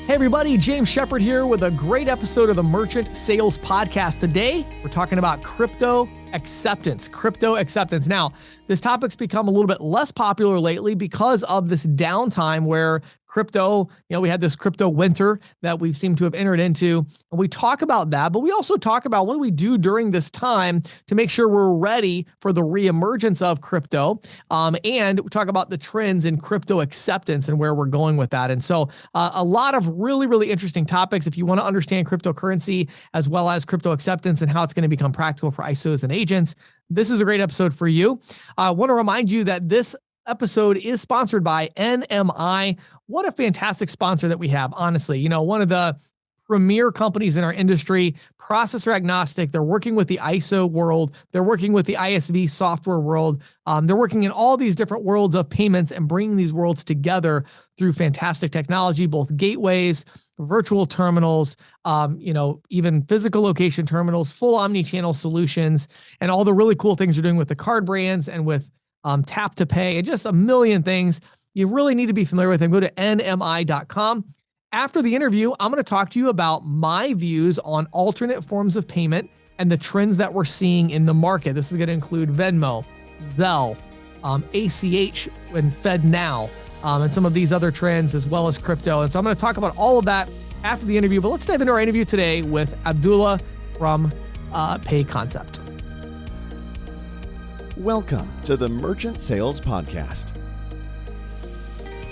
Hey everybody, James Shepard here with a great episode of the Merchant Sales Podcast. Today, we're talking about crypto acceptance. Now, this topic's become a little bit less popular lately because of this downtime where crypto, we had this crypto winter that we seem to have entered into. And we talk about that, but we also talk about what do we do during this time to make sure we're ready for the reemergence of crypto. And we talk about the trends in crypto acceptance and where we're going with that. And so a lot of really, really interesting topics. If you want to understand cryptocurrency as well as crypto acceptance and how it's going to become practical for ISOs and agents, this is a great episode for you. I want to remind you that this episode is sponsored by NMI. What a fantastic sponsor that we have, honestly. One of the premier companies in our industry, processor agnostic. They're working with the ISO world. They're working with the ISV software world. They're working in all these different worlds of payments and bringing these worlds together through fantastic technology, both gateways, virtual terminals, even physical location terminals, full omni-channel solutions, and all the really cool things you're doing with the card brands and with tap to pay and just a million things. You really need to be familiar with them. Go to nmi.com. After the interview, I'm going to talk to you about my views on alternate forms of payment and the trends that we're seeing in the market. This is going to include Venmo, Zelle, ACH, and FedNow, and some of these other trends as well as crypto. And so I'm going to talk about all of that after the interview. But let's dive into our interview today with Abdullah from Pay Concept. Welcome to the Merchant Sales Podcast.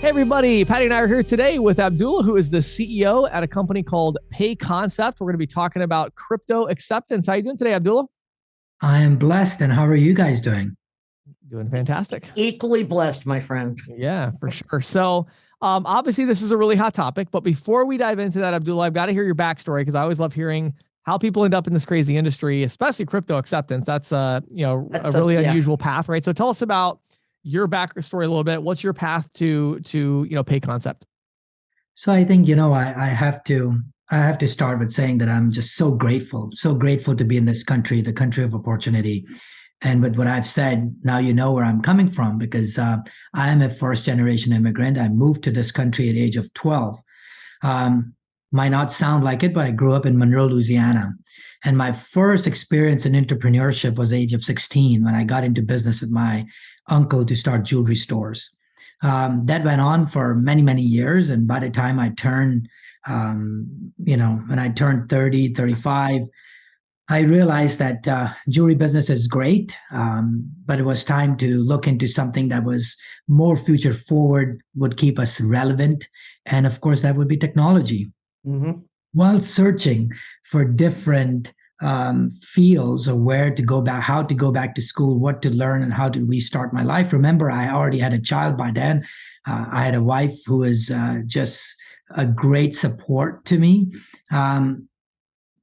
Hey everybody, Patty and I are here today with Abdullah, who is the CEO at a company called Pay Concept. We're going to be talking about crypto acceptance. How are you doing today, Abdullah? I am blessed. And how are you guys doing? Doing fantastic. Equally blessed, my friend. Yeah, for sure. So obviously this is a really hot topic, but before we dive into that, Abdullah, I've got to hear your backstory because I always love hearing how people end up in this crazy industry, especially crypto acceptance. That's a really unusual path, right? So tell us about your backstory a little bit. What's your path to Pay Concept? So I think, I have to start with saying that I'm just so grateful to be in this country, the country of opportunity. And with what I've said, now you know where I'm coming from because I am a first generation immigrant. I moved to this country at the age of 12. Might not sound like it, but I grew up in Monroe, Louisiana. And my first experience in entrepreneurship was age of 16 when I got into business with my uncle to start jewelry stores. That went on for many, many years. And by the time I turned, when I turned 30, 35, I realized that jewelry business is great, but it was time to look into something that was more future forward, would keep us relevant. And of course, that would be technology. Mm-hmm. While searching for different fields of where to go back, how to go back to school, what to learn, and how to restart my life. Remember, I already had a child by then. I had a wife who was just a great support to me.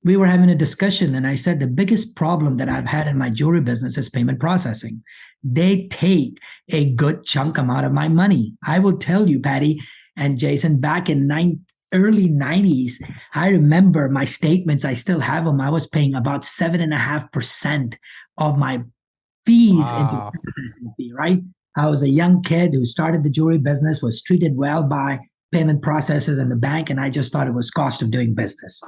We were having a discussion, and I said, the biggest problem that I've had in my jewelry business is payment processing. They take a good chunk amount of my money. I will tell you, Patty and Jason, back in early 90s, I remember my statements, I still have them. I was paying about 7.5% of my fees into processing fee, right? I was a young kid who started the jewelry business, was treated well by payment processors and the bank, and I just thought it was cost of doing business.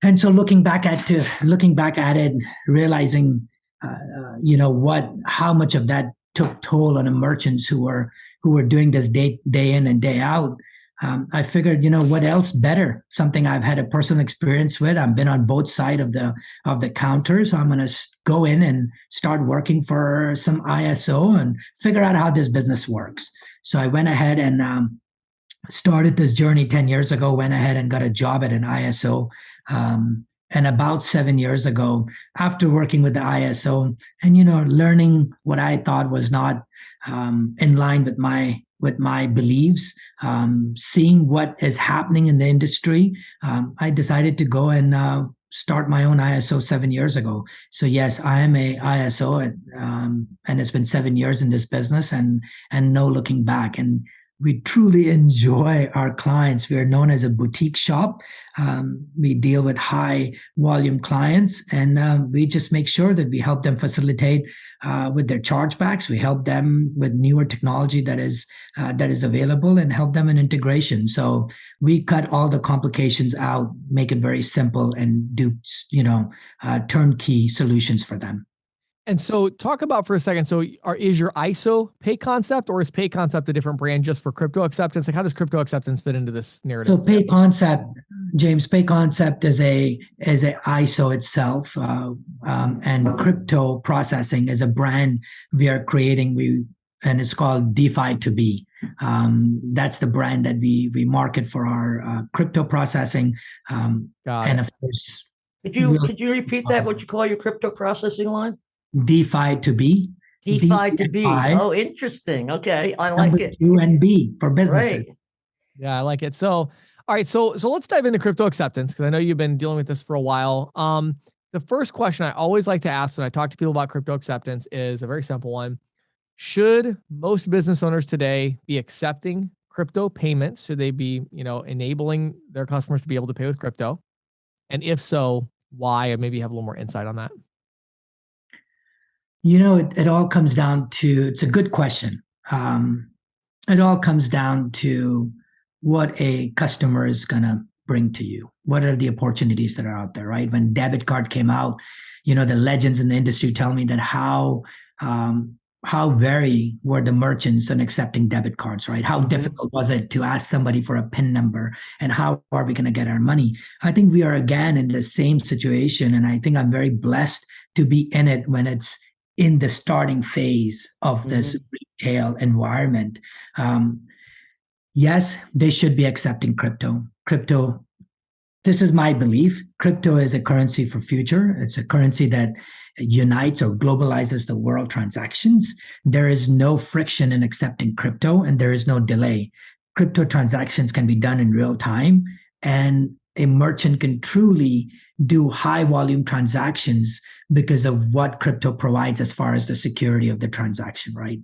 And so looking back at it, realizing, how much of that took toll on the merchants who were doing this day in and day out. I figured, what else better? Something I've had a personal experience with. I've been on both sides of the counter, so I'm going to go in and start working for some ISO and figure out how this business works. So I went ahead and started this journey 10 years ago. Went ahead and got a job at an ISO. And about 7 years ago, after working with the ISO and learning what I thought was not in line with my beliefs, seeing what is happening in the industry, I decided to go and start my own ISO 7 years ago. So yes, I am a ISO, and it's been 7 years in this business, and no looking back. And we truly enjoy our clients. We are known as a boutique shop. We deal with high volume clients, and we just make sure that we help them facilitate with their chargebacks. We help them with newer technology that is available, and help them in integration. So we cut all the complications out, make it very simple, and do turnkey solutions for them. And so talk about for a second. So is your ISO Pay Concept, or is Pay Concept a different brand just for crypto acceptance? Like, how does crypto acceptance fit into this narrative? So Pay Concept, James, Pay Concept is a ISO itself, and crypto processing is a brand we are creating. And it's called DeFi to be. That's the brand that we market for our crypto processing. And of course, could you repeat that? What you call your crypto processing line? DeFi to be. DeFi to be. Oh, interesting. Okay, I like it. UNB for businesses. Right. Yeah, I like it. So, all right. So let's dive into crypto acceptance, because I know you've been dealing with this for a while. The first question I always like to ask when I talk to people about crypto acceptance is a very simple one. Should most business owners today be accepting crypto payments? Should they be, enabling their customers to be able to pay with crypto? And if so, why? And maybe have a little more insight on that. It all comes down to, it's a good question. It all comes down to what a customer is going to bring to you. What are the opportunities that are out there, right? When debit card came out, the legends in the industry tell me that how very were the merchants in accepting debit cards, right? How difficult was it to ask somebody for a PIN number, and how are we going to get our money? I think we are again in the same situation, and I think I'm very blessed to be in it when it's in the starting phase of this retail environment. Yes, they should be accepting crypto. This is my belief. Crypto is a currency for future. It's a currency that unites or globalizes the world transactions. There is no friction in accepting crypto, and there is no delay. Crypto transactions can be done in real time, and a merchant can truly do high volume transactions because of what crypto provides as far as the security of the transaction, right?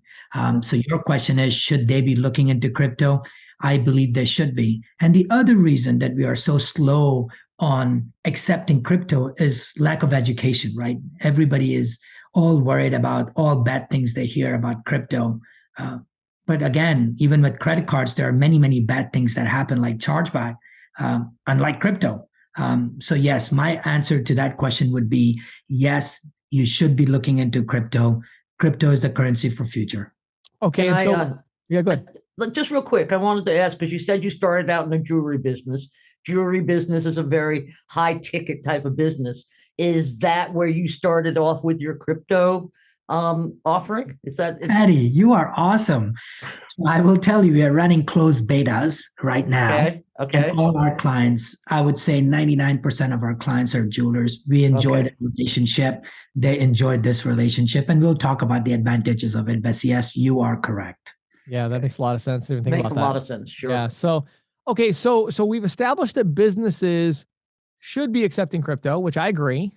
So your question is, should they be looking into crypto? I believe they should be. And the other reason that we are so slow on accepting crypto is lack of education, right? Everybody is all worried about all bad things they hear about crypto. But again, even with credit cards, there are many, many bad things that happen, like chargeback, unlike crypto. So yes, my answer to that question would be yes, you should be looking into crypto. Crypto is the currency for future. Okay. Yeah, go ahead. Just real quick, I wanted to ask, because you said you started out in the jewelry business. Jewelry business is a very high ticket type of business. Is that where you started off with your crypto offering? Patty, you are awesome. I will tell you, we are running closed betas right now. Okay. And all our clients, I would say 99% of our clients are jewelers. We enjoy the relationship. They enjoyed this relationship, and we'll talk about the advantages of it. But yes, you are correct. Yeah, that makes a lot of sense. Makes a lot of sense. Sure. Yeah. So, okay. So we've established that businesses should be accepting crypto, which I agree.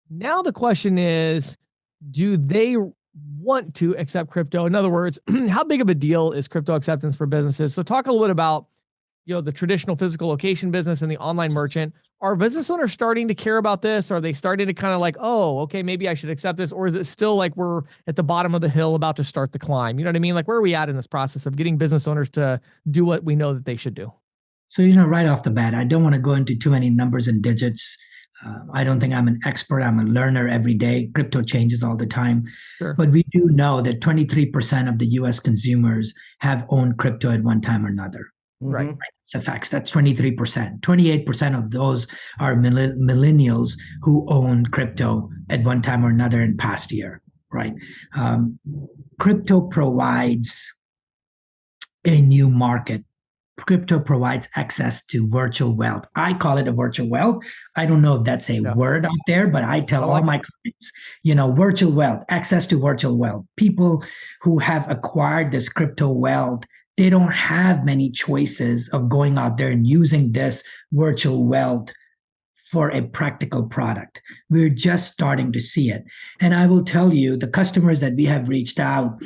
Now the question is, do they want to accept crypto? In other words, how big of a deal is crypto acceptance for businesses? So talk a little bit about, the traditional physical location business and the online merchant. Are business owners starting to care about this? Are they starting to kind of like, oh, okay, maybe I should accept this? Or is it still like we're at the bottom of the hill about to start the climb? You know what I mean? Like, where are we at in this process of getting business owners to do what we know that they should do? So, right off the bat, I don't want to go into too many numbers and digits. I don't think I'm an expert. I'm a learner every day. Crypto changes all the time. Sure. But we do know that 23% of the US consumers have owned crypto at one time or another. Right. It's a fact. That's 23%. 28% of those are millennials who own crypto at one time or another in past year, right? Crypto provides a new market. Crypto provides access to virtual wealth. I call it a virtual wealth. I don't know if that's a word out there, but I tell all my clients, virtual wealth, access to virtual wealth. People who have acquired this crypto wealth, they don't have many choices of going out there and using this virtual wealth for a practical product. We're just starting to see it. And I will tell you, the customers that we have reached out,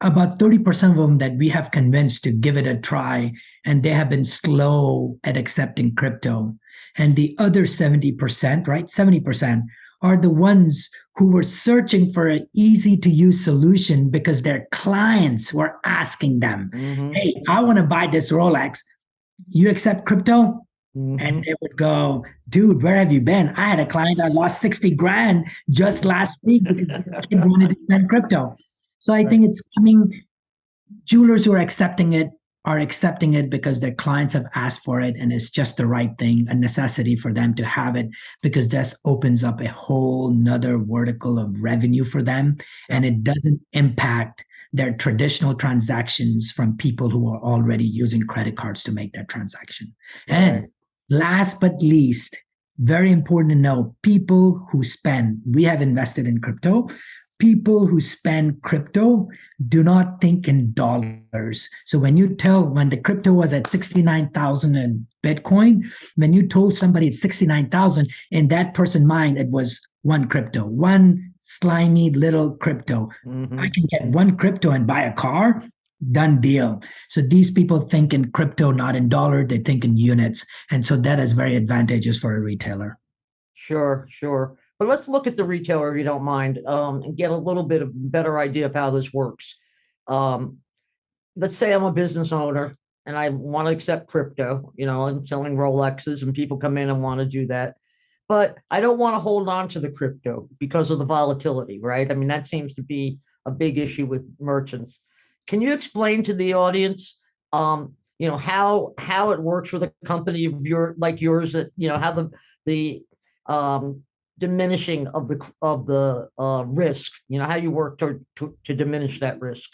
about 30% of them that we have convinced to give it a try, and they have been slow at accepting crypto. And the other 70%, right? 70% are the ones who were searching for an easy to use solution because their clients were asking them, hey, I want to buy this Rolex. You accept crypto? And they would go, dude, where have you been? I had a client that lost 60 grand just last week because this kid wanted to spend crypto. So I think it's coming. Jewelers who are accepting it because their clients have asked for it, and it's just the right thing, a necessity for them to have it, because this opens up a whole nother vertical of revenue for them, and it doesn't impact their traditional transactions from people who are already using credit cards to make that transaction. Right. And last but least, very important to know, people who spend, we have invested in crypto. People who spend crypto do not think in dollars. So when the crypto was at 69,000 in Bitcoin, when you told somebody it's 69,000, in that person's mind, it was one crypto, one slimy little crypto. I can get one crypto and buy a car, done deal. So these people think in crypto, not in dollar, they think in units. And so that is very advantageous for a retailer. Sure. But let's look at the retailer, if you don't mind, and get a little bit of better idea of how this works. Let's say I'm a business owner and I want to accept crypto. I'm selling Rolexes and people come in and want to do that. But I don't want to hold on to the crypto because of the volatility, right? I mean, that seems to be a big issue with merchants. Can you explain to the audience, how it works with a company like yours, that how the diminishing of the risk, how you work to diminish that risk?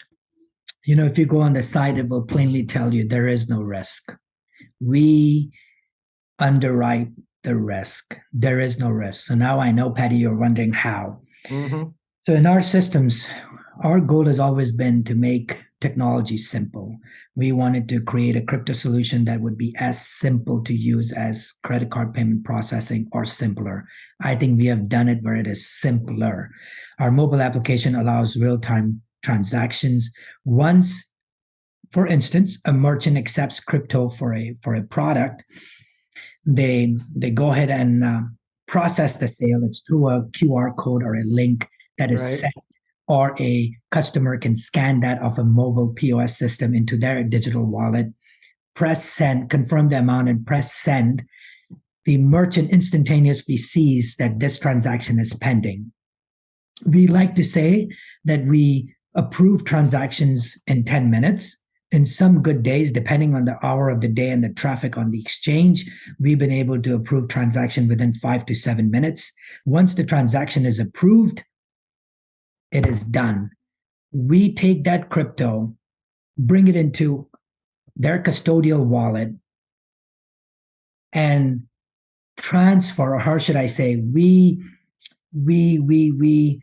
If you go on the site, it will plainly tell you there is no risk. We underwrite the risk. There is no risk. So now I know, Patty, you're wondering how. So in our systems, our goal has always been to make technology simple. We wanted to create a crypto solution that would be as simple to use as credit card payment processing, or simpler. I think we have done it where it is simpler. Our mobile application allows real-time transactions. Once, for instance, a merchant accepts crypto for a product, they go ahead and process the sale. It's through a QR code or a link that is sent, or a customer can scan that off a mobile POS system into their digital wallet, press send, confirm the amount, and press send. The merchant instantaneously sees that this transaction is pending. We like to say that we approve transactions in 10 minutes. In some good days, depending on the hour of the day and the traffic on the exchange, we've been able to approve transaction within 5 to 7 minutes. Once the transaction is approved, it is done. We take that crypto, bring it into their custodial wallet, and transfer, or how should I say, we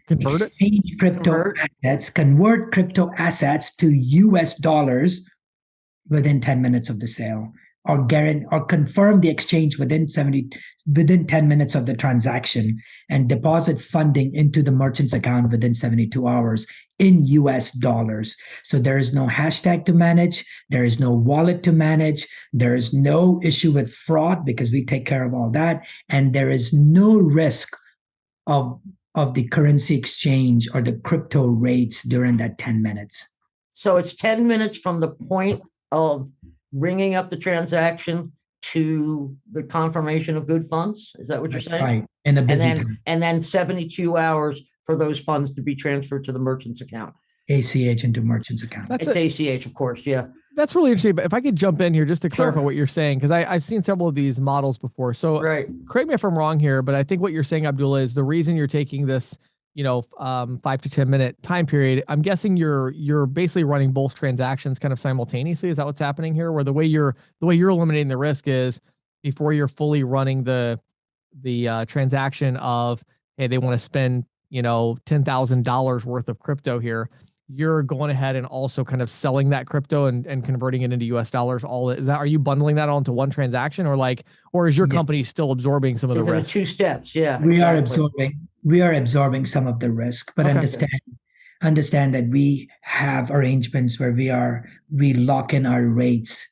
exchange convert crypto assets to US dollars within 10 minutes of the sale, or confirm the exchange within 10 minutes of the transaction, and deposit funding into the merchant's account within 72 hours in US dollars. So there is no hashtag to manage, there is no wallet to manage, there is no issue with fraud because we take care of all that, and there is no risk of the currency exchange or the crypto rates during that 10 minutes. So it's 10 minutes from the point of ringing up the transaction to the confirmation of good funds. Is that what you're saying? Right. In a busy time. And then 72 hours for those funds to be transferred to the merchant's account. ACH into merchant's account. It's ACH, of course. Yeah. That's really interesting. But if I could jump in here just to clarify what you're saying, because I've seen several of these models before. So correct me if I'm wrong here, but I think what you're saying, Abdullah, is the reason you're taking this, 5 to 10 minute time period. I'm guessing you're basically running both transactions kind of simultaneously. Is that what's happening here? Where the way you're eliminating the risk is before you're fully running the transaction of, hey, they want to spend, $10,000 worth of crypto here. You're going ahead and also kind of selling that crypto and converting it into US dollars. Are you bundling that onto one transaction, or is your company still absorbing some of the risk? 2 steps. Yeah. We are absorbing some of the risk, but understand that we have arrangements where we lock in our rates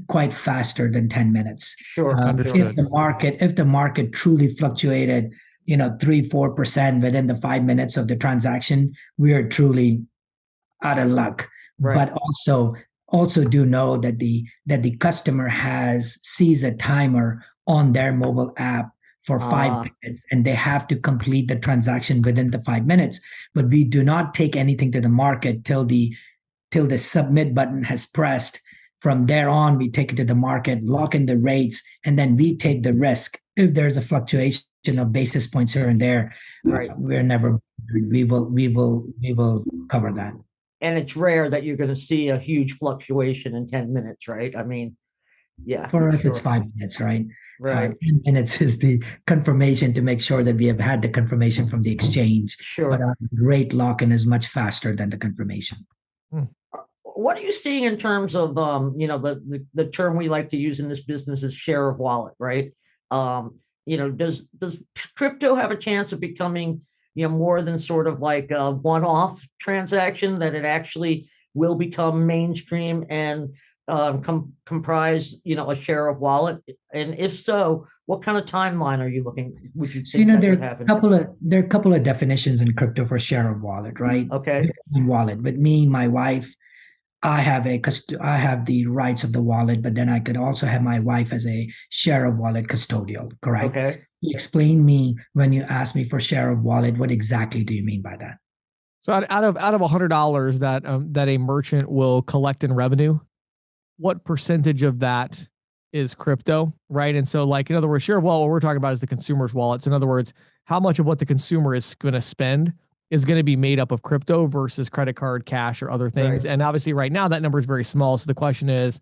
quite faster than 10 minutes. Sure. Understood. If the market truly fluctuated, 3-4% within the 5 minutes of the transaction, we are truly out of luck. Right. But also do know that the customer sees a timer on their mobile app for 5 minutes, and they have to complete the transaction within the 5 minutes. But we do not take anything to the market till the submit button has pressed. From there on, we take it to the market, lock in the rates, and then we take the risk. If there's a fluctuation of basis points here and there, Right. we will cover that. And it's rare that you're going to see a huge fluctuation in 10 minutes, right? I mean, yeah. For us, sure. it's 5 minutes, right? Right. 10 minutes is the confirmation to make sure that we have had the confirmation from the exchange. Sure. But our rate lock-in is much faster than the confirmation. What are you seeing in terms of the term we like to use in this business is share of wallet, right? Does crypto have a chance of becoming more than sort of like a one-off transaction, that it actually will become mainstream and comprise a share of wallet? And if so, what kind of timeline are you looking? Would you think that would happen? There are a couple of definitions in crypto for share of wallet, right? Okay. Wallet. With me, my wife, I have the rights of the wallet, but then I could also have my wife as a share of wallet custodial, correct? Okay. Explain me, when you ask me for share of wallet, what exactly do you mean by that? So out of $100 that a merchant will collect in revenue, what percentage of that is crypto, right? And so, like, in other words, share of wallet, what we're talking about is the consumer's wallet. So in other words, how much of what the consumer is going to spend is going to be made up of crypto versus credit card, cash, or other things. Right. And obviously right now that number is very small. So the question is,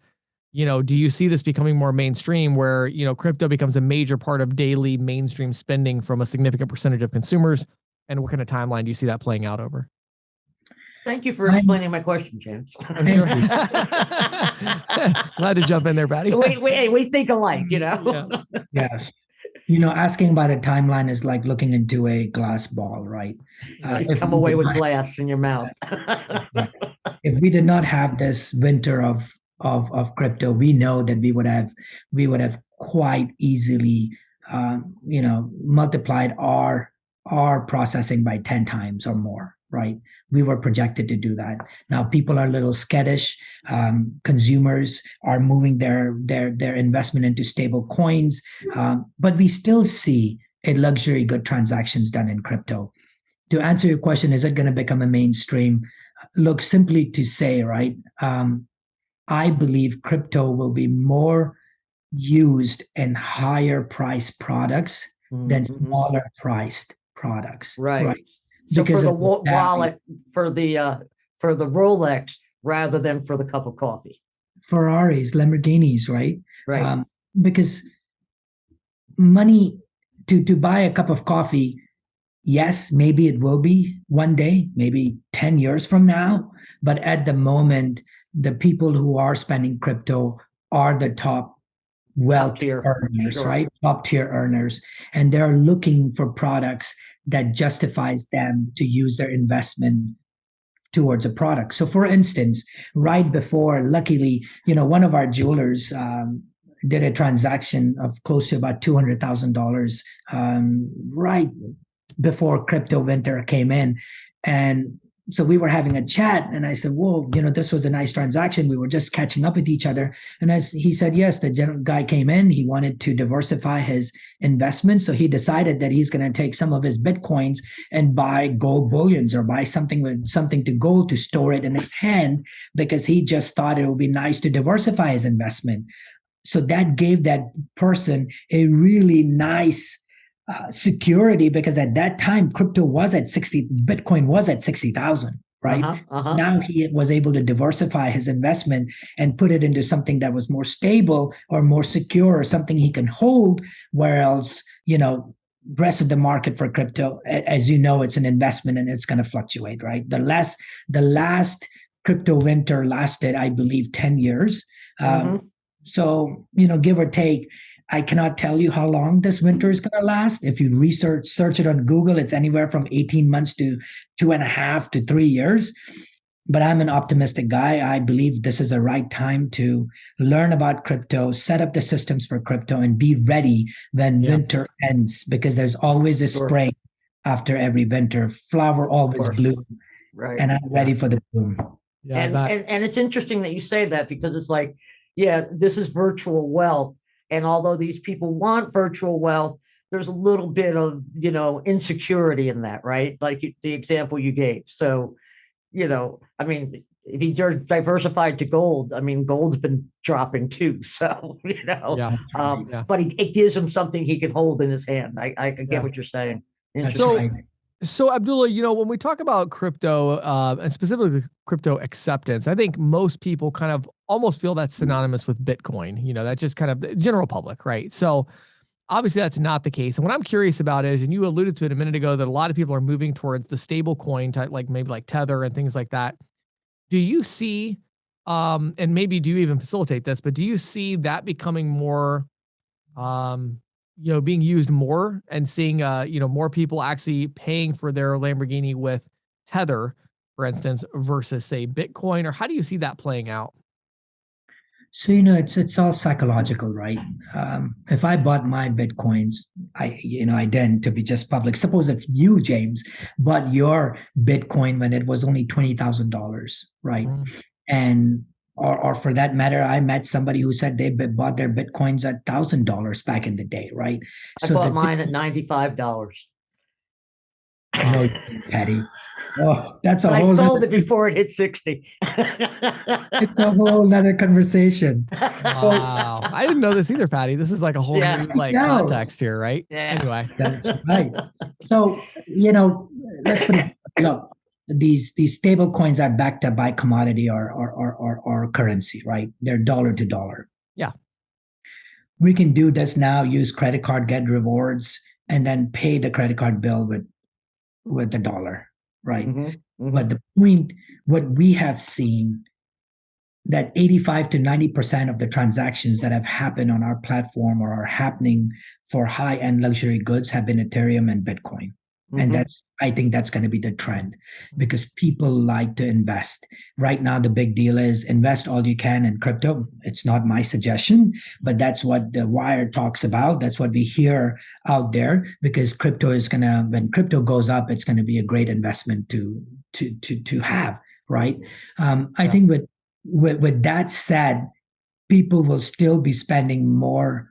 do you see this becoming more mainstream where, crypto becomes a major part of daily mainstream spending from a significant percentage of consumers? And what kind of timeline do you see that playing out over? Thank you for explaining my question, James. I'm sure. Glad to jump in there, Patty. We think alike, Yeah. Yes. Asking about a timeline is like looking into a glass ball, right? You come away with glass in your mouth. If we did not have this winter of crypto, we know that we would have quite easily, multiplied our processing by 10 times or more, right? We were projected to do that. Now people are a little skittish. Consumers are moving their investment into stable coins, but we still see a luxury good transactions done in crypto. To answer your question, is it going to become a mainstream? Look, simply to say, right? I believe crypto will be more used in higher priced products than smaller priced products. Right. So Because for the of that, wallet, for the Rolex, rather than for the cup of coffee. Ferraris, Lamborghinis, right? Right. Because money to buy a cup of coffee, yes, maybe it will be one day, maybe 10 years from now. But at the moment, the people who are spending crypto are the top wealth earners, Sure. right? Top tier earners. And they're looking for products that justifies them to use their investment towards a product. So for instance, right before, luckily, one of our jewelers did a transaction of close to about $200,000 right before crypto winter came in. And so we were having a chat and I said, whoa, this was a nice transaction. We were just catching up with each other. And as he said, yes, the guy came in, he wanted to diversify his investment. So he decided that he's going to take some of his Bitcoins and buy gold bullions or buy something to gold to store it in his hand, because he just thought it would be nice to diversify his investment. So that gave that person a really nice security, because at that time crypto was at 60, Bitcoin was at 60,000, right? Now he was able to diversify his investment and put it into something that was more stable or more secure, or something he can hold, whereas rest of the market for crypto, as you know, it's an investment and it's going to fluctuate, right? The last crypto winter lasted, I believe, 10 years. So give or take, I cannot tell you how long this winter is going to last. If you search it on Google, it's anywhere from 18 months to 2.5 to 3 years. But I'm an optimistic guy. I believe this is the right time to learn about crypto, set up the systems for crypto, and be ready when winter ends, because there's always a spring after every winter. Flower always blooms. Right. And I'm ready for the bloom. Yeah, and it's interesting that you say that, because it's like, yeah, this is virtual wealth. And although these people want virtual wealth, there's a little bit of, insecurity in that, right? Like the example you gave. So, I mean, if he diversified to gold, I mean, gold's been dropping too. So, but it gives him something he can hold in his hand. I get what you're saying. So Abdullah, when we talk about crypto, and specifically crypto acceptance, I think most people kind of almost feel that's synonymous with Bitcoin. That's just kind of the general public, right? So obviously that's not the case. And what I'm curious about is, and you alluded to it a minute ago, that a lot of people are moving towards the stable coin type, like maybe like Tether and things like that. Do you see, and maybe do you even facilitate this, but do you see that becoming more, being used more, and seeing, more people actually paying for their Lamborghini with Tether, for instance, versus say Bitcoin? Or how do you see that playing out? So it's all psychological, right? If I bought my bitcoins, I didn't, to be just public. Suppose if you, James, bought your Bitcoin when it was only $20,000, right? And or for that matter, I met somebody who said they bought their bitcoins at $1,000 back in the day, right? I bought mine at $95. No, Patty. Oh, that's a I whole. sold it before it hit 60. It's a whole nother conversation. Wow, I didn't know this either, Patty. This is like a whole new context here, right? Yeah. Anyway, that's right. So let's put it. Look, these stable coins are backed up by commodity or currency, right? They're dollar to dollar. Yeah. We can do this now. Use credit card, get rewards, and then pay the credit card bill with the dollar, right? But the point, what we have seen, that 85 to 90% of the transactions that have happened on our platform or are happening for high-end luxury goods have been Ethereum and Bitcoin. And I think that's going to be the trend, because people like to invest. Right now, the big deal is invest all you can in crypto. It's not my suggestion, but that's what the Wire talks about. That's what we hear out there, because crypto is when crypto goes up, it's going to be a great investment to have, right? I think with that said, people will still be spending more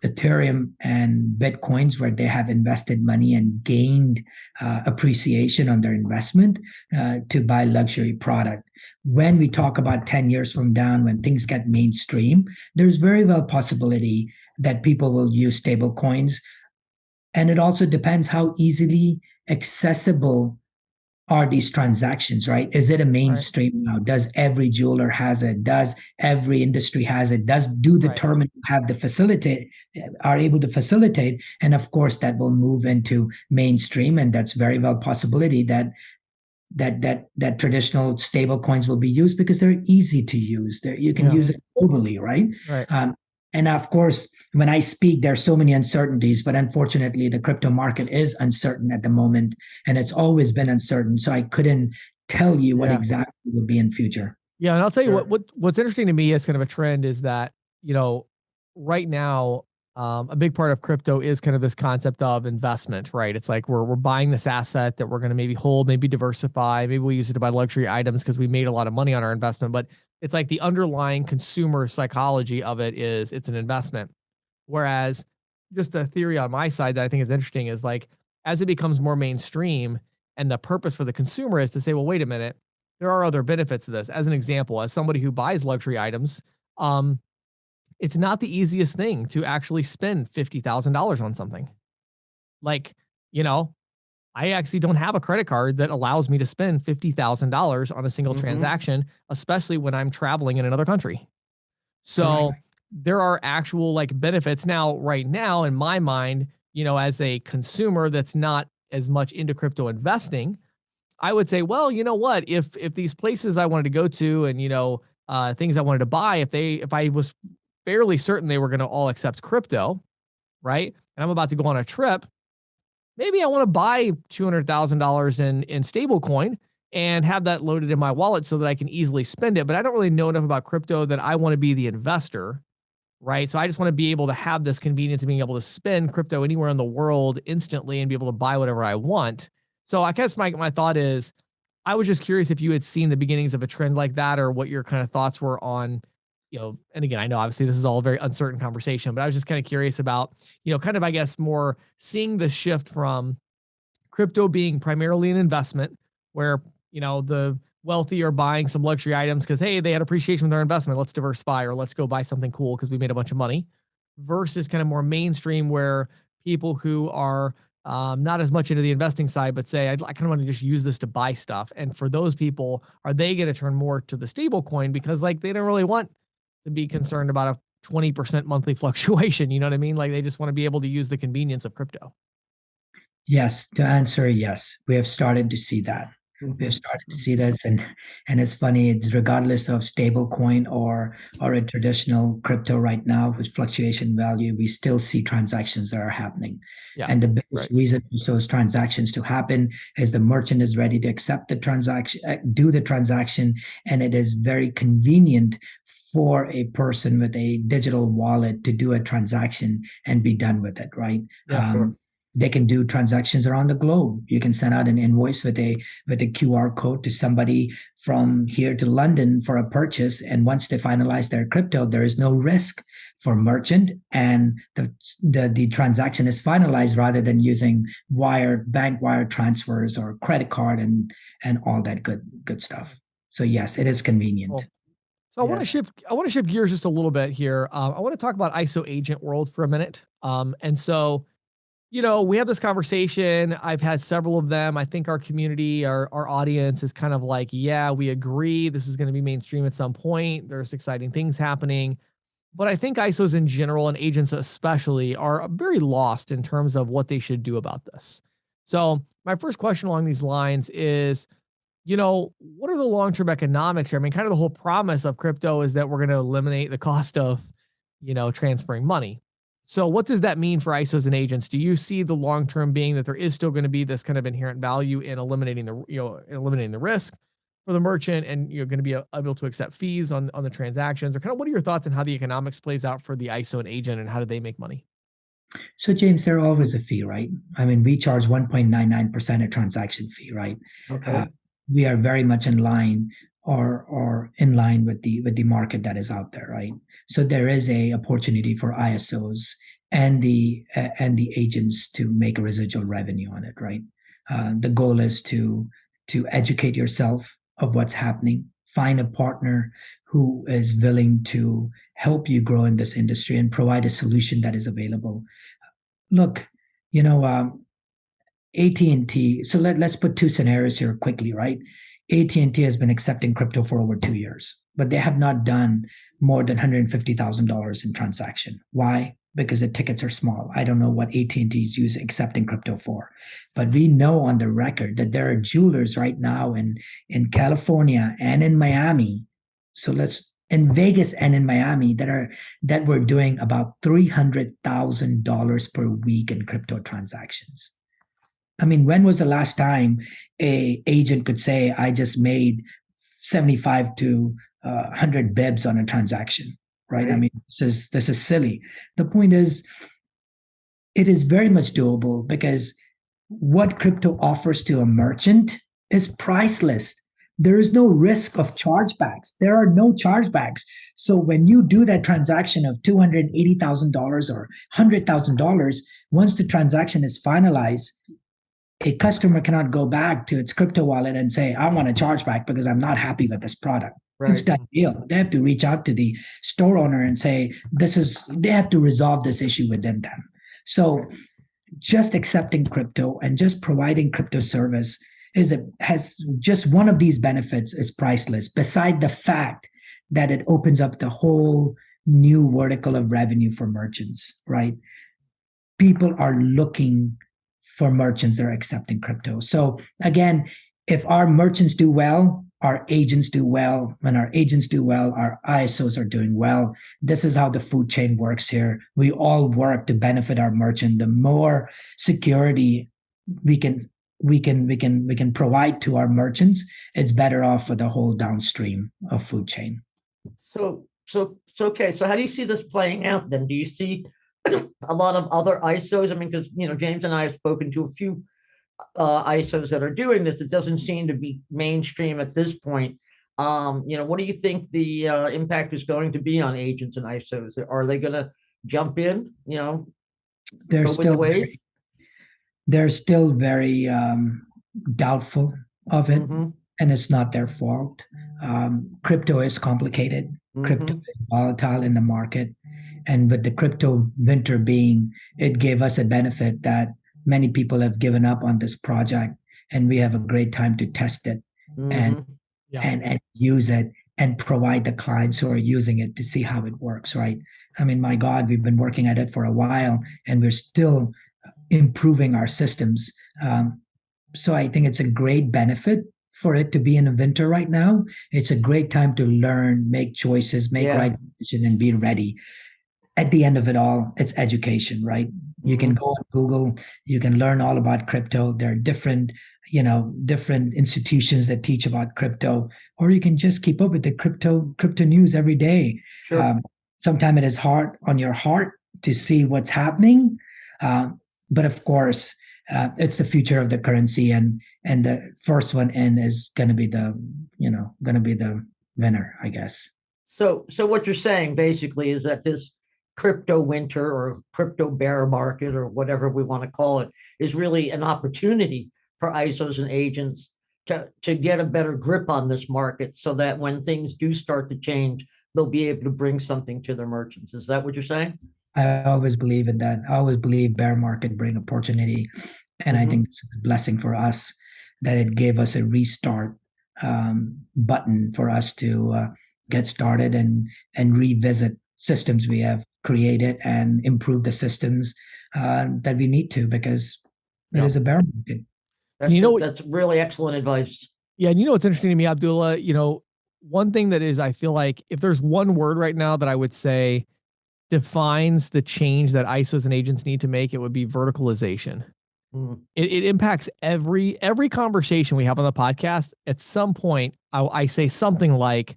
Ethereum and Bitcoins, where they have invested money and gained appreciation on their investment, to buy luxury product. When we talk about 10 years from down, when things get mainstream, there's very well possibility that people will use stable coins. And it also depends how easily accessible are these transactions, right? Is it a mainstream now? Does every jeweler has it? Does every industry has it? Do the terminal have are able to facilitate? And of course, that will move into mainstream, and that's very well possibility that traditional stable coins will be used, because they're easy to use. You can use it globally, right? And of course, when I speak, there are so many uncertainties, but unfortunately, the crypto market is uncertain at the moment, and it's always been uncertain. So I couldn't tell you what exactly will be in future. Yeah, and I'll tell you what's interesting to me as kind of a trend is that, right now, a big part of crypto is kind of this concept of investment, right? It's like we're buying this asset that we're going to maybe hold, maybe diversify, maybe we'll use it to buy luxury items because we made a lot of money on our investment. But it's like the underlying consumer psychology of it is it's an investment. Whereas just a theory on my side that I think is interesting is like, as it becomes more mainstream and the purpose for the consumer is to say, well, wait a minute, there are other benefits to this. As an example, as somebody who buys luxury items, it's not the easiest thing to actually spend $50,000 on something. Like, I actually don't have a credit card that allows me to spend $50,000 on a single transaction, especially when I'm traveling in another country. So there are actual like benefits right now in my mind, as a consumer that's not as much into crypto investing, I would say, well, you know what, if these places I wanted to go to and, things I wanted to buy, if I was fairly certain they were going to all accept crypto, right? And I'm about to go on a trip. Maybe I want to buy $200,000 in stablecoin and have that loaded in my wallet so that I can easily spend it. But I don't really know enough about crypto that I want to be the investor, right? So I just want to be able to have this convenience of being able to spend crypto anywhere in the world instantly and be able to buy whatever I want. So I guess my thought is, I was just curious if you had seen the beginnings of a trend like that, or what your kind of thoughts were on, and again, I know obviously this is all a very uncertain conversation, but I was just kind of curious about, kind of, I guess, more seeing the shift from crypto being primarily an investment where, the wealthy are buying some luxury items because, hey, they had appreciation with their investment. Let's diversify, or let's go buy something cool because we made a bunch of money, versus kind of more mainstream where people who are not as much into the investing side, but say, I kind of want to just use this to buy stuff. And for those people, are they going to turn more to the stable coin because like they don't really want to be concerned about a 20% monthly fluctuation? You know what I mean? Like they just want to be able to use the convenience of crypto. Yes, to answer yes, we have started to see that. We have started to see this, and it's funny. It's regardless of stable coin or a traditional crypto right now with fluctuation value, we still see transactions that are happening. Yeah. And the biggest Right. reason for those transactions to happen is the merchant is ready to accept the transaction, do the transaction, and it is very convenient for a person with a digital wallet to do a transaction and be done with it, right? Yeah, sure. They can do transactions around the globe. You can send out an invoice with a QR code to somebody from here to London for a purchase, and once they finalize their crypto, there is no risk for merchant, and the transaction is finalized rather than using bank wire transfers or credit card and all that good stuff. So yes, it is convenient. Cool. So I want to shift gears just a little bit here. I want to talk about ISO agent world for a minute. And so, we have this conversation. I've had several of them. I think our community, our audience is kind of like, yeah, we agree. This is going to be mainstream at some point. There's exciting things happening. But I think ISOs in general and agents especially are very lost in terms of what they should do about this. So my first question along these lines is, what are the long-term economics here? I mean, kind of the whole promise of crypto is that we're going to eliminate the cost of, transferring money. So what does that mean for ISOs and agents? Do you see the long-term being that there is still going to be this kind of inherent value in eliminating the risk for the merchant, and you're going to be able to accept fees on the transactions? Or kind of what are your thoughts on how the economics plays out for the ISO and agent, and how do they make money? So James, there's always a fee, right? I mean, we charge 1.99% a transaction fee, right? Okay. We are very much in line or in line with the market that is out there, right? So there is a opportunity for ISOs and the agents to make a residual revenue on it, right? The goal is to educate yourself of what's happening, find a partner who is willing to help you grow in this industry and provide a solution that is available. Look, AT&T. So let's put two scenarios here quickly, right? AT&T has been accepting crypto for over 2 years, but they have not done more than $150,000 in transaction. Why? Because the tickets are small. I don't know what AT&T is using accepting crypto for, but we know on the record that there are jewelers right now in California and in Miami. So in Vegas and in Miami that were doing about $300,000 per week in crypto transactions. I mean, when was the last time a agent could say, I just made 75 to 100 bibs on a transaction, right? I mean, this is silly. The point is, it is very much doable because what crypto offers to a merchant is priceless. There is no risk of chargebacks. There are no chargebacks. So when you do that transaction of $280,000 or $100,000, once the transaction is finalized, a customer cannot go back to its crypto wallet and say, I want a chargeback because I'm not happy with this product. Right. It's that deal. They have to reach out to the store owner and say, they have to resolve this issue within them. So just accepting crypto and just providing crypto service has just one of these benefits is priceless, beside the fact that it opens up the whole new vertical of revenue for merchants, right? People are looking for merchants that are accepting crypto. So again, if our merchants do well, our agents do well. When our agents do well, our ISOs are doing well. This is how the food chain works here. We all work to benefit our merchant. The more security we can provide to our merchants, it's better off for the whole downstream of food chain. So okay. So how do you see this playing out then? Do you see a lot of other ISOs? I mean, because James and I have spoken to a few ISOs that are doing this. It doesn't seem to be mainstream at this point. What do you think the impact is going to be on agents and ISOs? Are they going to jump in? They're go with the wave? They're still very doubtful of it, Mhm, and it's not their fault. Crypto is complicated. Crypto mhm, is volatile in the market. And with the crypto winter being, it gave us a benefit that many people have given up on this project, and we have a great time to test it and mhm. Yeah. and use it and provide the clients who are using it to see how it works, right? I mean, my God, we've been working at it for a while, and we're still improving our systems. So I think it's a great benefit for it to be in the winter right now. It's a great time to learn, make choices, make Yeah. right decisions, and be ready. At the end of it all, it's education, right? You can Mhm. go on Google, you can learn all about crypto. There are different institutions that teach about crypto, or you can just keep up with the crypto news every day. Sure. Sometimes it is hard on your heart to see what's happening, but of course, it's the future of the currency, and the first one in is going to be the winner, I guess. So what you're saying basically is that this crypto winter or crypto bear market or whatever we want to call it is really an opportunity for ISOs and agents to get a better grip on this market so that when things do start to change, they'll be able to bring something to their merchants. Is that what you're saying? I always believe in that. I always believe bear market bring opportunity, and I Mhm. think it's a blessing for us that it gave us a restart button for us to get started and revisit systems we have created and improve the systems that we need to, because it Yeah. is a bear market. And you know what? That's really excellent advice. Yeah, and you know what's interesting to me, Abdullah, one thing that is, I feel like if there's one word right now that I would say defines the change that ISOs and agents need to make, it would be verticalization. Mm. It impacts every conversation we have on the podcast. At some point, I say something like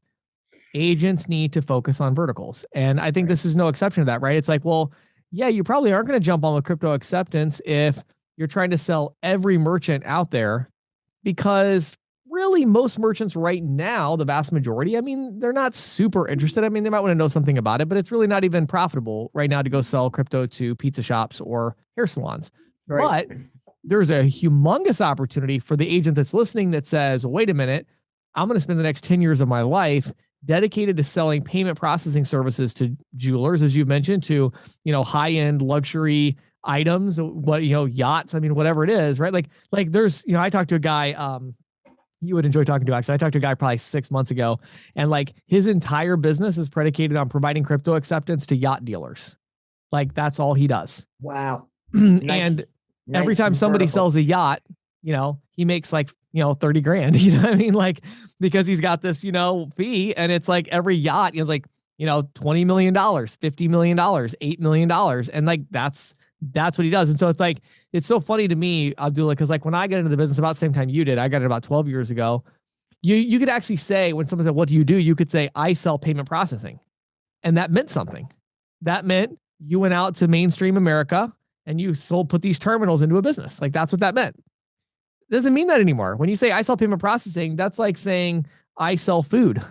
agents need to focus on verticals. And I think this is no exception to that, right? It's like, well, yeah, you probably aren't going to jump on with crypto acceptance if you're trying to sell every merchant out there, because really most merchants right now, the vast majority, I mean, they're not super interested. I mean, they might want to know something about it, but it's really not even profitable right now to go sell crypto to pizza shops or hair salons. Right. But there's a humongous opportunity for the agent that's listening that says, wait a minute, I'm going to spend the next 10 years of my life dedicated to selling payment processing services to jewelers, as you've mentioned, to, high-end luxury items, yachts, I mean, whatever it is, right? Like there's, I talked to a guy, you would enjoy talking to, actually. I talked to a guy probably 6 months ago, and like his entire business is predicated on providing crypto acceptance to yacht dealers. Like that's all he does. Wow. Nice. And every Nice time somebody vertical. sells a yacht, he makes like, 30 grand, you know what I mean? Like, because he's got this, fee, and it's like every yacht is like, $20 million, $50 million, $8 million. And like, that's what he does. And so it's like, it's so funny to me, Abdullah, because like when I got into the business about the same time you did, I got it about 12 years ago. You could actually say, when someone said, what do? You could say, I sell payment processing. And that meant something. That meant you went out to mainstream America and you put these terminals into a business. Like that's what that meant. It doesn't mean that anymore. When you say I sell payment processing, that's like saying I sell food.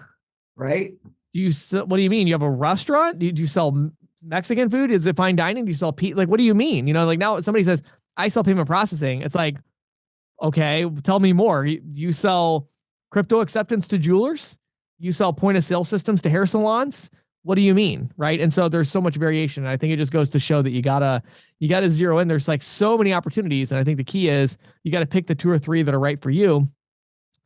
Right. What do you mean? You have a restaurant? Do you sell Mexican food? Is it fine dining? Do you sell like, what do you mean? Like now somebody says I sell payment processing. It's like, okay, tell me more. You sell crypto acceptance to jewelers? You sell point of sale systems to hair salons? What do you mean? Right. And so there's so much variation. And I think it just goes to show that you gotta zero in. There's like so many opportunities. And I think the key is you got to pick the 2 or 3 that are right for you.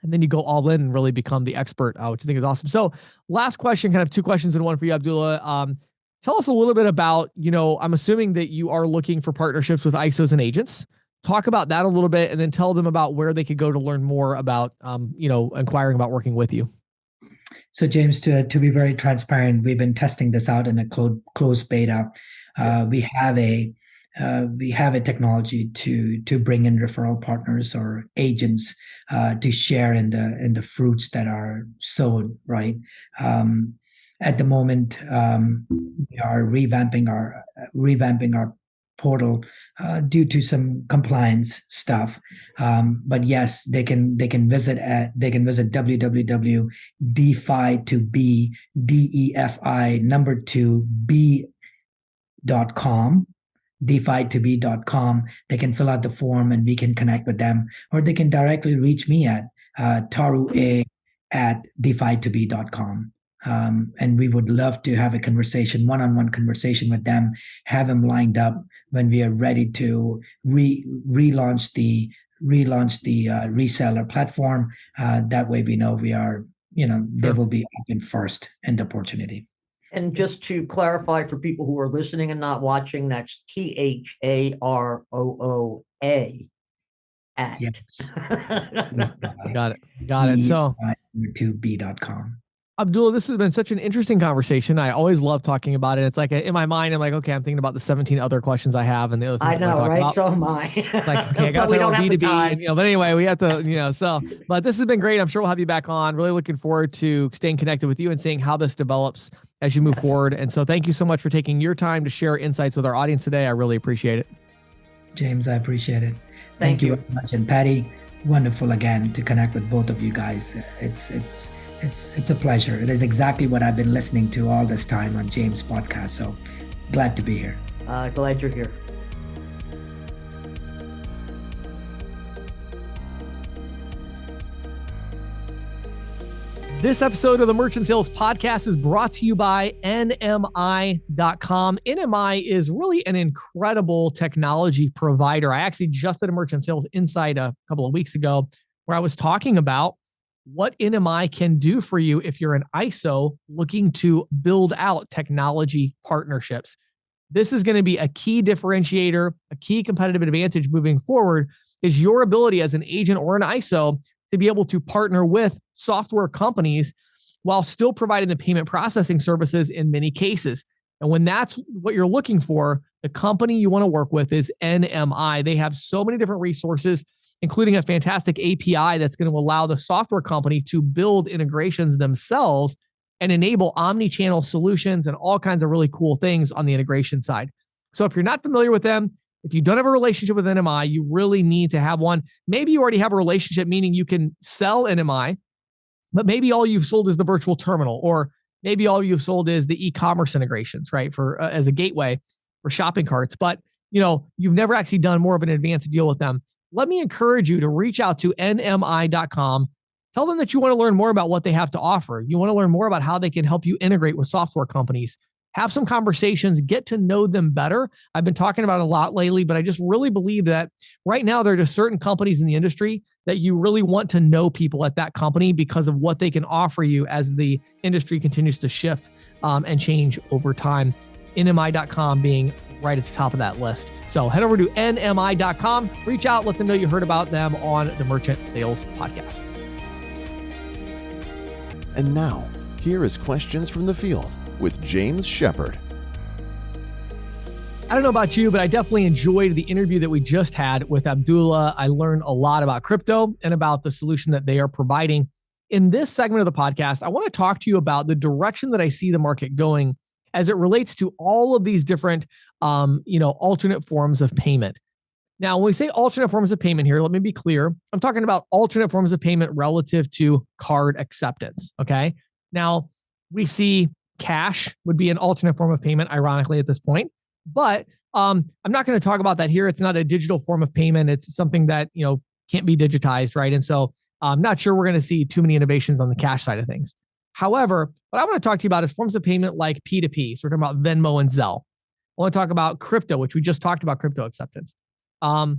And then you go all in and really become the expert, which I think is awesome. So last question, kind of 2 questions in one for you, Abdullah. Tell us a little bit about, I'm assuming that you are looking for partnerships with ISOs and agents. talk about that a little bit, and then tell them about where they could go to learn more about, inquiring about working with you. So James, to be very transparent, we've been testing this out in a closed beta. We have a technology to bring in referral partners or agents to share in the fruits that are sowed. Right. At the moment, we are revamping our portal due to some compliance stuff. But yes, they can visit www.defi to b DEFI number 2 b.com, defi2b.com. They can fill out the form and we can connect with them, or they can directly reach me at tarua@defi2b.com. And we would love to have a one-on-one conversation with them, have them lined up when we are ready to relaunch the reseller platform. That way we know they will be open first in the opportunity. And just to clarify for people who are listening and not watching, that's THAROOA at. Yes. Got it. So defi2b.com. Abdullah, this has been such an interesting conversation. I always love talking about it. It's like in my mind, I'm like, okay, I'm thinking about the 17 other questions I have and the other things I know, right? about. So am I. Like, okay, I got to talk about B2B. And, but anyway, we have to, so, but this has been great. I'm sure we'll have you back on. Really looking forward to staying connected with you and seeing how this develops as you move forward. And so thank you so much for taking your time to share insights with our audience today. I really appreciate it. James, I appreciate it. Thank you very much. And Patty, wonderful again to connect with both of you guys. It's a pleasure. It is exactly what I've been listening to all this time on James' podcast. So glad to be here. Glad you're here. This episode of the Merchant Sales Podcast is brought to you by NMI.com. NMI is really an incredible technology provider. I actually just did a Merchant Sales Insight a couple of weeks ago where I was talking about what NMI can do for you if you're an ISO looking to build out technology partnerships. This is going to be a key differentiator, a key competitive advantage moving forward, is your ability as an agent or an ISO to be able to partner with software companies while still providing the payment processing services in many cases. And when that's what you're looking for, the company you want to work with is NMI. They have so many different resources, including a fantastic API that's going to allow the software company to build integrations themselves and enable omni-channel solutions and all kinds of really cool things on the integration side. So if you're not familiar with them, if you don't have a relationship with NMI, you really need to have one. Maybe you already have a relationship, meaning you can sell NMI, but maybe all you've sold is the virtual terminal, or maybe all you've sold is the e-commerce integrations, right? For as a gateway for shopping carts, but you've never actually done more of an advanced deal with them. Let me encourage you to reach out to nmi.com. Tell them that you want to learn more about what they have to offer. You want to learn more about how they can help you integrate with software companies. Have some conversations, get to know them better. I've been talking about it a lot lately, but I just really believe that right now there are just certain companies in the industry that you really want to know people at that company because of what they can offer you as the industry continues to shift and change over time. NMI.com being right at the top of that list. So head over to nmi.com, reach out, let them know you heard about them on the Merchant Sales Podcast. And now, here is Questions from the Field with James Shepard. I don't know about you, but I definitely enjoyed the interview that we just had with Abdullah. I learned a lot about crypto and about the solution that they are providing. In this segment of the podcast, I want to talk to you about the direction that I see the market going as it relates to all of these different, alternate forms of payment. Now, when we say alternate forms of payment here, let me be clear. I'm talking about alternate forms of payment relative to card acceptance. Okay. Now, we see cash would be an alternate form of payment, ironically, at this point. But I'm not going to talk about that here. It's not a digital form of payment. It's something that, can't be digitized, right? And so I'm not sure we're going to see too many innovations on the cash side of things. However, what I want to talk to you about is forms of payment like P2P. So we're talking about Venmo and Zelle. I want to talk about crypto, which we just talked about crypto acceptance. I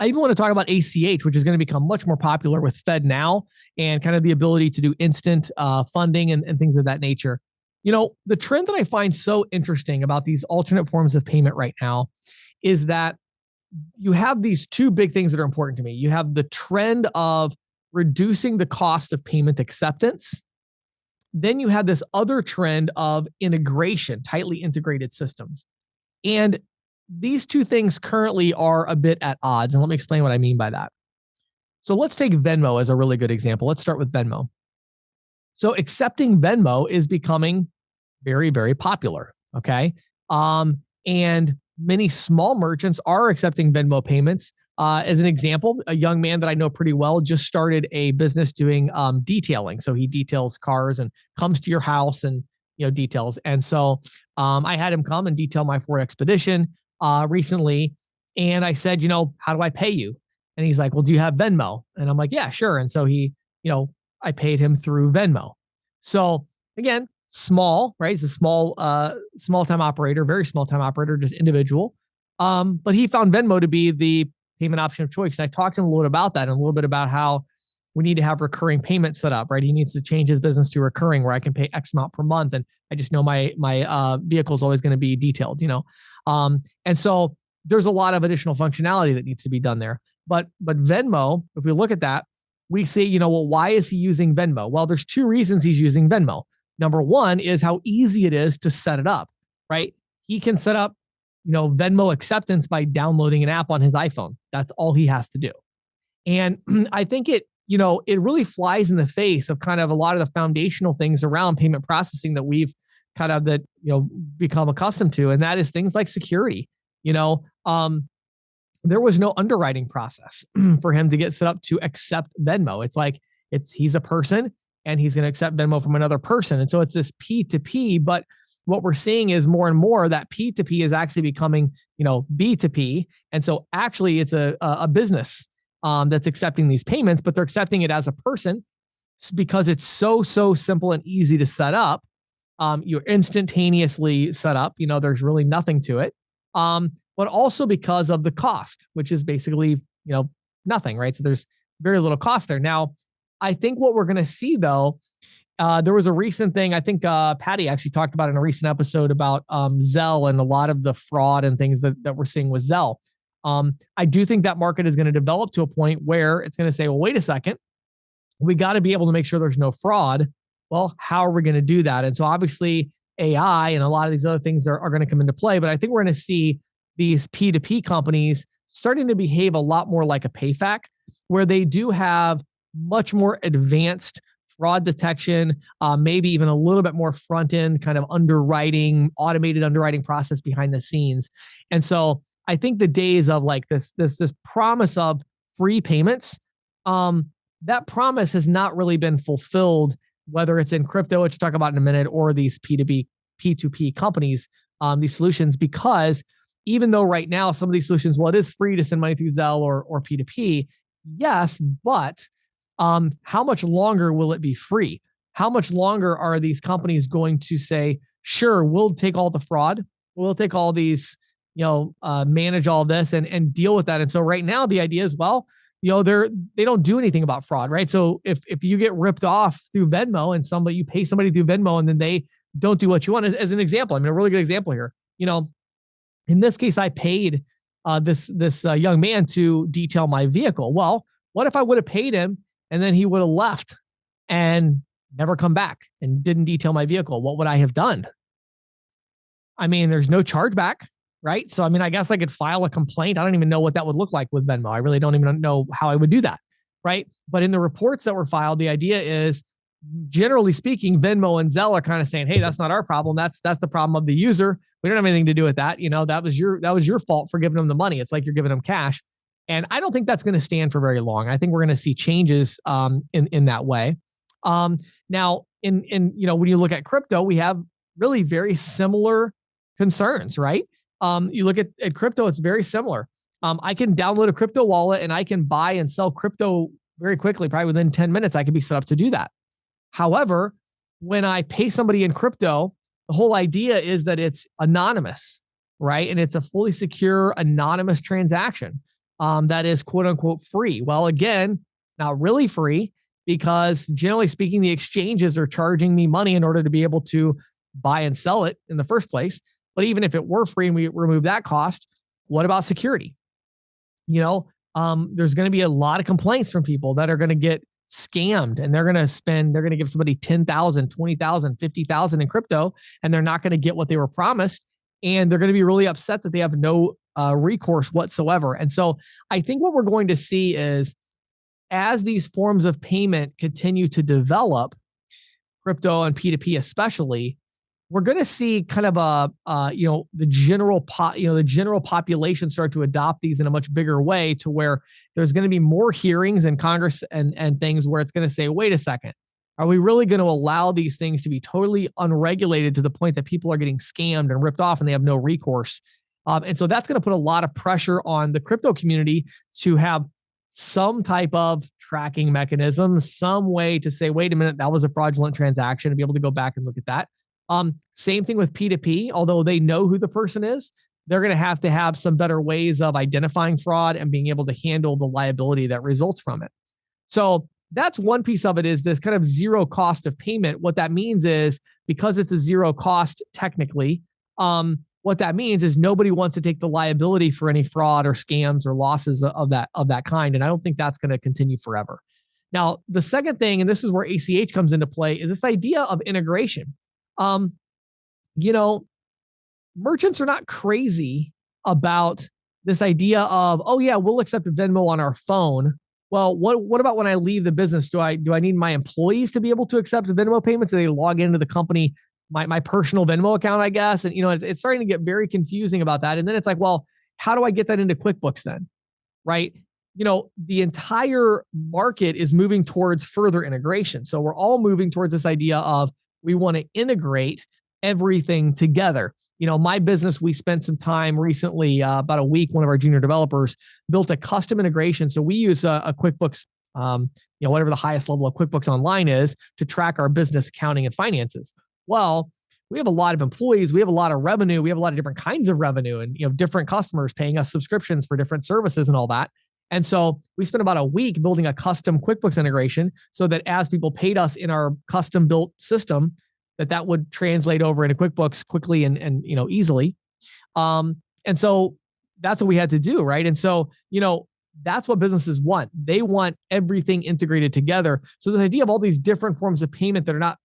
even want to talk about ACH, which is going to become much more popular with FedNow and kind of the ability to do instant funding and things of that nature. The trend that I find so interesting about these alternate forms of payment right now is that you have these two big things that are important to me. You have the trend of reducing the cost of payment acceptance. Then you have this other trend of integration, tightly integrated systems. And these two things currently are a bit at odds. And let me explain what I mean by that. So let's take Venmo as a really good example. Let's start with Venmo. So accepting Venmo is becoming very, very popular. Okay. And many small merchants are accepting Venmo payments. As an example, a young man that I know pretty well just started a business doing detailing. So he details cars and comes to your house and details. And so I had him come and detail my Ford Expedition recently, and I said, how do I pay you? And he's like, well, do you have Venmo? And I'm like, yeah, sure. And so he, I paid him through Venmo. So again, small, right? It's a small time operator, very small time operator, just individual. But he found Venmo to be the payment option of choice. And I talked to him a little bit about that and a little bit about how we need to have recurring payments set up, right? He needs to change his business to recurring where I can pay X amount per month. And I just know my vehicle is always going to be detailed, and so there's a lot of additional functionality that needs to be done there. But Venmo, if we look at that, we see, well, why is he using Venmo? Well, there's two reasons he's using Venmo. Number one is how easy it is to set it up, right? He can set up, Venmo acceptance by downloading an app on his iPhone. That's all he has to do. And I think it really flies in the face of kind of a lot of the foundational things around payment processing that we've kind of become accustomed to. And that is things like security. There was no underwriting process for him to get set up to accept Venmo. It's like he's a person and he's going to accept Venmo from another person. And so it's this P2P, but what we're seeing is more and more that P2P is actually becoming, B2P. And so actually it's a business that's accepting these payments, but they're accepting it as a person because it's so simple and easy to set up. You're instantaneously set up, there's really nothing to it. But also because of the cost, which is basically, nothing, right? So there's very little cost there. Now, I think what we're going to see though, there was a recent thing, I think Patty actually talked about in a recent episode about Zelle and a lot of the fraud and things that we're seeing with Zelle. I do think that market is going to develop to a point where it's going to say, well, wait a second, we got to be able to make sure there's no fraud. Well, how are we going to do that? And so obviously AI and a lot of these other things are going to come into play, but I think we're going to see these P2P companies starting to behave a lot more like a PayFac, where they do have much more advanced fraud detection, maybe even a little bit more front end kind of automated underwriting process behind the scenes. And so I think the days of like this promise of free payments, that promise has not really been fulfilled, whether it's in crypto, which we'll talk about in a minute, or these P2P companies, these solutions, because even though right now some of these solutions, well, it is free to send money through Zelle or P2P, yes, but how much longer will it be free? How much longer are these companies going to say, sure, we'll take all the fraud, we'll take all these, manage all of this and deal with that. And so right now the idea is, well, they don't do anything about fraud, right? So if you get ripped off through Venmo and you pay somebody through Venmo and then they don't do what you want, as an example, a really good example here, in this case, I paid this young man to detail my vehicle. Well, what if I would have paid him and then he would have left and never come back and didn't detail my vehicle? What would I have done? There's no chargeback, right? So, I guess I could file a complaint. I don't even know what that would look like with Venmo. I really don't even know how I would do that, right? But in the reports that were filed, the idea is, generally speaking, Venmo and Zelle are kind of saying, hey, that's not our problem. That's the problem of the user. We don't have anything to do with that. That was your fault for giving them the money. It's like you're giving them cash. And I don't think that's going to stand for very long. I think we're going to see changes in that way. Now, when you look at crypto, we have really very similar concerns, right? You look at crypto, it's very similar. I can download a crypto wallet and I can buy and sell crypto very quickly. Probably within 10 minutes, I can be set up to do that. However, when I pay somebody in crypto, the whole idea is that it's anonymous, right? And it's a fully secure, anonymous transaction that is quote unquote free. Well, again, not really free, because generally speaking, the exchanges are charging me money in order to be able to buy and sell it in the first place. But even if it were free and we remove that cost, what about security? there's going to be a lot of complaints from people that are going to get scammed, and they're going to give somebody 10,000, 20,000, 50,000 in crypto, and they're not going to get what they were promised. And they're going to be really upset that they have no recourse whatsoever. And so I think what we're going to see is, as these forms of payment continue to develop, crypto and P2P especially, we're going to see kind of the general population start to adopt these in a much bigger way, to where there's going to be more hearings in Congress and things where it's going to say, wait a second, are we really going to allow these things to be totally unregulated to the point that people are getting scammed and ripped off and they have no recourse? And so that's going to put a lot of pressure on the crypto community to have some type of tracking mechanism, some way to say, wait a minute, that was a fraudulent transaction, to be able to go back and look at that. Same thing with P2P. Although they know who the person is, they're going to have some better ways of identifying fraud and being able to handle the liability that results from it. So that's one piece of it, is this kind of zero cost of payment. What that means is, because it's a zero cost technically, what that means is nobody wants to take the liability for any fraud or scams or losses of that kind. And I don't think that's going to continue forever. Now, the second thing, and this is where ACH comes into play, is this idea of integration. Merchants are not crazy about this idea of, oh yeah, we'll accept a Venmo on our phone. Well, what about when I leave the business? Do I need my employees to be able to accept Venmo payments? Do they log into the company, my personal Venmo account, I guess? And it's starting to get very confusing about that. And then it's like, well, how do I get that into QuickBooks then? Right? The entire market is moving towards further integration. So we're all moving towards this idea of, we want to integrate everything together. My business, we spent some time recently, about a week, one of our junior developers built a custom integration. So we use a QuickBooks, whatever the highest level of QuickBooks Online is, to track our business accounting and finances. Well, we have a lot of employees, we have a lot of revenue, we have a lot of different kinds of revenue, and different customers paying us subscriptions for different services and all that. And so we spent about a week building a custom QuickBooks integration, so that as people paid us in our custom built system, that would translate over into QuickBooks quickly and easily. And so that's what we had to do, right? And so, that's what businesses want. They want everything integrated together. So this idea of all these different forms of payment that are not,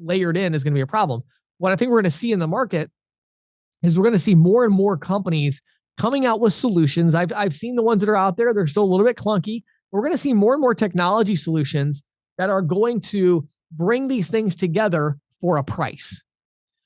layered in is going to be a problem. What I think we're going to see in the market is, we're going to see more and more companies coming out with solutions. I've seen the ones that are out there. They're still a little bit clunky. But we're going to see more and more technology solutions that are going to bring these things together for a price.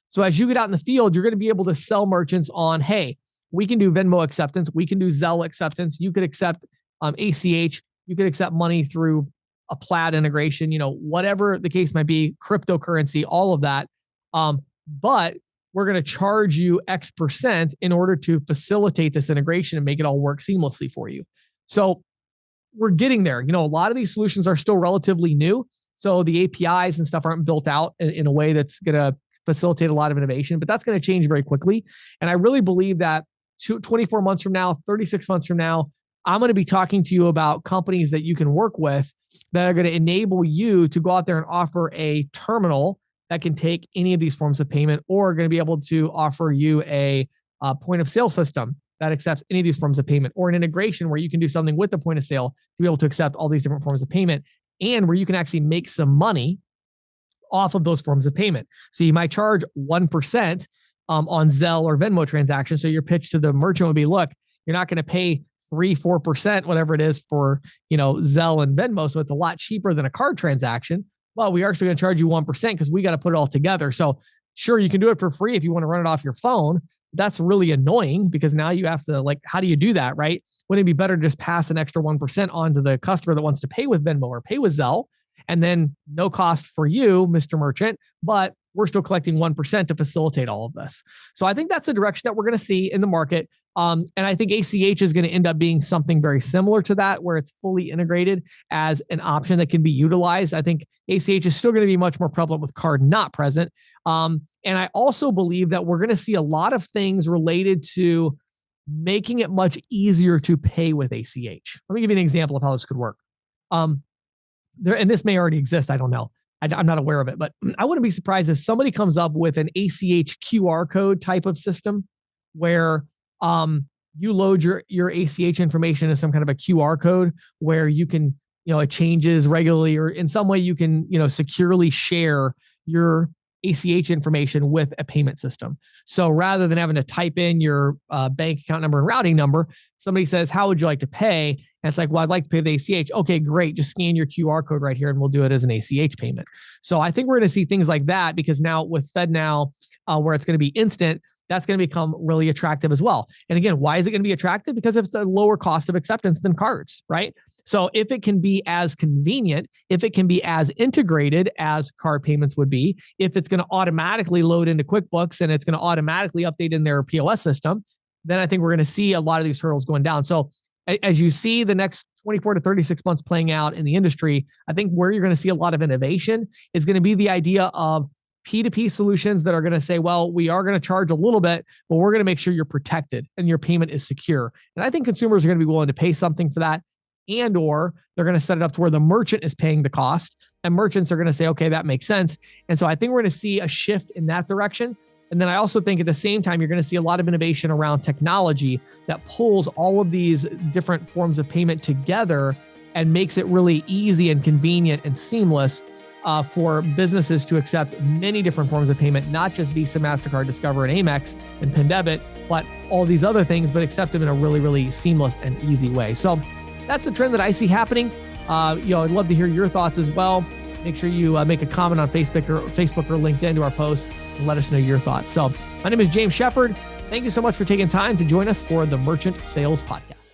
So as you get out in the field, you're going to be able to sell merchants on, hey, we can do Venmo acceptance, we can do Zelle acceptance, you could accept ACH, you could accept money through a Plaid integration, whatever the case might be, cryptocurrency, all of that. But we're going to charge you X% in order to facilitate this integration and make it all work seamlessly for you. So we're getting there. A lot of these solutions are still relatively new. So the APIs and stuff aren't built out in a way that's going to facilitate a lot of innovation, but that's going to change very quickly. And I really believe that 24 months from now, 36 months from now, I'm going to be talking to you about companies that you can work with that are going to enable you to go out there and offer a terminal that can take any of these forms of payment, or are going to be able to offer you a point of sale system that accepts any of these forms of payment, or an integration where you can do something with the point of sale to be able to accept all these different forms of payment, and where you can actually make some money off of those forms of payment. So you might charge 1% on Zelle or Venmo transactions. So your pitch to the merchant would be, look, you're not going to pay 3-4%, whatever it is for, Zelle and Venmo. So it's a lot cheaper than a card transaction. Well, we are actually going to charge you 1% because we got to put it all together. So sure, you can do it for free if you want to run it off your phone. That's really annoying, because now you have to, how do you do that, right? Wouldn't it be better to just pass an extra 1% on to the customer that wants to pay with Venmo or pay with Zelle, and then no cost for you, Mr. Merchant, but we're still collecting 1% to facilitate all of this. So I think that's the direction that we're going to see in the market. And I think ACH is going to end up being something very similar to that, where it's fully integrated as an option that can be utilized. I think ACH is still going to be much more prevalent with card not present. And I also believe that we're going to see a lot of things related to making it much easier to pay with ACH. Let me give you an example of how this could work. And this may already exist, I don't know. I'm not aware of it, but I wouldn't be surprised if somebody comes up with an ACH QR code type of system where you load your ACH information as some kind of a QR code where you can, it changes regularly, or in some way you can, securely share your ACH information with a payment system. So rather than having to type in your bank account number and routing number, somebody says, how would you like to pay? And it's like, well, I'd like to pay the ACH. Okay, great. Just scan your QR code right here and we'll do it as an ACH payment. So I think we're going to see things like that, because now with FedNow, where it's going to be instant, that's going to become really attractive as well. And again, why is it going to be attractive? Because it's a lower cost of acceptance than cards, right? So if it can be as convenient, if it can be as integrated as card payments would be, if it's going to automatically load into QuickBooks and it's going to automatically update in their POS system, then I think we're going to see a lot of these hurdles going down. So as you see the next 24 to 36 months playing out in the industry, I think where you're going to see a lot of innovation is going to be the idea of P2P solutions that are going to say, well, we are going to charge a little bit, but we're going to make sure you're protected and your payment is secure. And I think consumers are going to be willing to pay something for that, and or they're going to set it up to where the merchant is paying the cost, and merchants are going to say, okay, that makes sense. And so I think we're going to see a shift in that direction. And then I also think at the same time, you're going to see a lot of innovation around technology that pulls all of these different forms of payment together and makes it really easy and convenient and seamless for businesses to accept many different forms of payment, not just Visa, MasterCard, Discover, and Amex, and PIN Debit, but all these other things, but accept them in a really, really seamless and easy way. So that's the trend that I see happening. I'd love to hear your thoughts as well. Make sure you make a comment on Facebook or LinkedIn to our post and let us know your thoughts. So my name is James Shepard. Thank you so much for taking time to join us for the Merchant Sales Podcast.